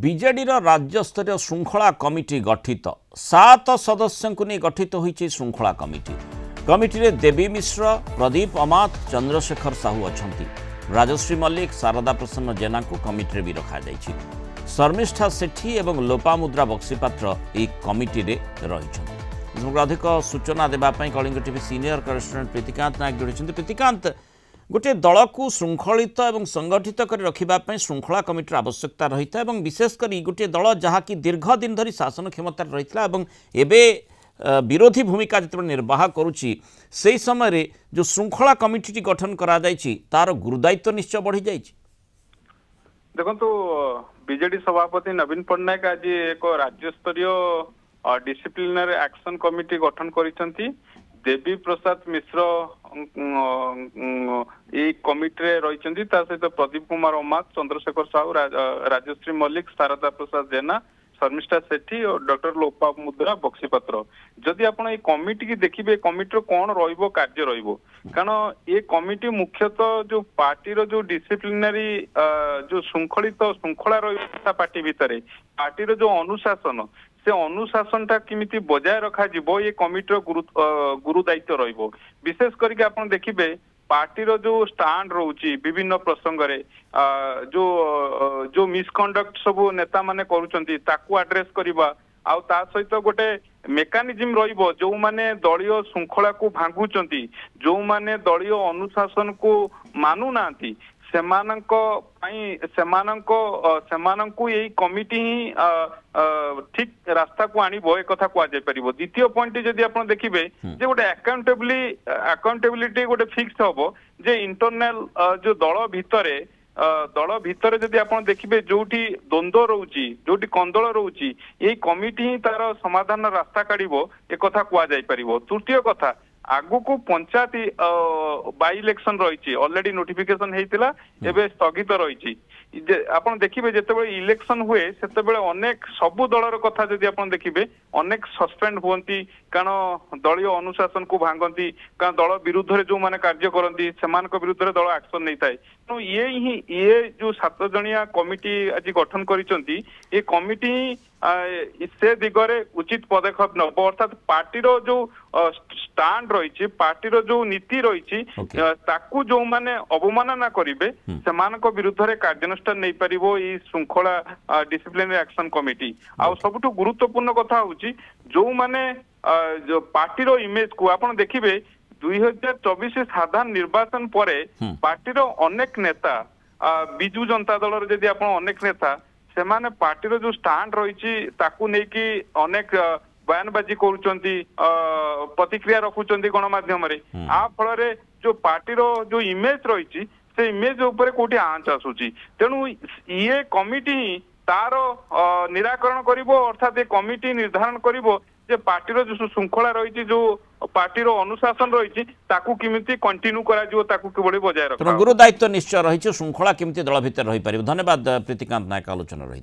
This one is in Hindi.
बीजेडी राज्य स्तरीय श्रृंखला कमिटी गठित 7 सदस्यों को गठित होती श्रृंखला कमिटी। कमिटी रे देवी मिश्र, प्रदीप अमात, चंद्रशेखर साहू अच्छा। राजश्री मल्लिक, शारदा प्रसन्न जेना को कमिटी रे भी रखा जायछि। शर्मिष्ठा सेठी एवं लोपामुद्रा बक्सीपात्र एक कमिटी रे रही। अधिक सूचना देवाई Kalinga TV senior correspondent Pritikant Nayak जोड़ी। प्रीतिकांत, गोटे दल को श्रृंखलित और संगठित कर रखा श्रृंखला कमिटर आवश्यकता रही है। विशेषकर गोटे दल जहाँकि दीर्घ दिन धरी शासन क्षमता रही है विरोधी भूमिका जो निर्वाह करुच्ची से समय जो श्रृंखला कमिटी गठन तार गुरुदायित्व निश्चय बढ़ी जाए। देखो बीजेडी सभापति नवीन पट्टनायक आज एक राज्य स्तरीय डिसिप्लिनरी एक्शन कमिटी गठन करिसेंती। देवी प्रसाद मिश्र कमिटी रही सहित प्रदीप कुमार अमात, चंद्रशेखर साहू, राजश्री मल्लिक, शारदा प्रसाद जेना, शर्मिष्ठा सेठी और डॉक्टर लोपामुद्रा बक्सीपात्र। जदि आप कमिटी की देखिए कमिटी कौन कार्य कारण ये कमिटी मुख्यतः जो पार्टी जो डिसिप्लिनरी जो श्रृंखला रही पार्टी भितर पार्टी जो अनुशासन से अनुशासनटा किमिति बजाय रखा जीवो ये कमिटर गुरु दायित्व रहिबो। विशेष करके आपण देखिबे पार्टी रो जो स्टैंड रोची विभिन्न प्रसंग रे जो मिसकंडक्ट सब नेता माने करूचंती ताकू एड्रेस करबा आउ ता सहित गोटे मेकानिज्म रहिबो जो माने दलीय श्रृंखला को भांगुचंती जो माने दलीय अनुशासन को मानु नांती सेमानंको यही कमिटी ही ठीक रास्ता को आनिबो एक कथा कह जाय परिबो। द्वितीय पॉइंट जदि आपण देखिबे जे गोटे अकाउंटेबिलिटी गोटे फिक्स हबो जे इंटरनल जो दल भितरे जदि आपण देखिबे जोठी द्वंद्व रहउची जोठी कंदल रहउची यही कमिटी ही तार समाधान रास्ता काढिबो एक कथा कह जाय परिबो। तृतीय कथा आगु को पंचायत बाई इलेक्शन रही ऑलरेडी नोटिफिकेशन होता एवं स्थगित रही। आपन देखिए जिते इलेक्शन हुए से अनेक सबु दलर कथा जदि आप देखिए अनेक सस्पेंड हुंती कारण दलीय अनुशासन को भांगती कारण दल विरुद्ध जो मैंने कार्य करती से विरुद्ध दल एक्शन नहीं थाए। तो ये जो 7 जणिया कमिटी आज गठन करिसेंती ये कमिटी से दिगरे उचित पदक्षेप नब अर्थात पार्टी जो स्टैंड रही पार्टी जो नीति रही ताकू जो माने अवमानना करिवे सेमानक विरुद्ध रे कार्यानुष्ठान नहीं पारिबो ई श्रृंखला डिसिप्लिनरी एक्शन कमिटी। आ सबुठु गुरुत्वपूर्ण कथा होची जो माने जो पार्टी रो इमेज को आपण देखिबे 2024 साधारण निर्वाचन पर पार्टी रो अनेक नेता बिजू जनता दल जदि आपण अनेक नेता से माने पार्टी रो जो स्टैंड रही ताकू नेकी अनेक बयानबाजी करुचंती प्रतिक्रिया रखुचंती गणमाध्यम रे आ फल जो पार्टी रो जो इमेज रही से इमेज ऊपर कोठी आंच आसुची तेणु ये कमिटी ही तार निराकरण करिवो अर्थात ये कमिटी निर्धारण करिवो जे पार्टी रो जो श्रृंखला रही जो पार्टी रो अनुशासन रही ताकू किमिति कंटिन्यू करा जिवो ताकू किबळी बजाय रखा गुरु दायित्व निश्चय रही श्रृंखला किमिति दल भितर रही पारिबो। धन्यवाद प्रीतिकांत नायक आलोचना रही।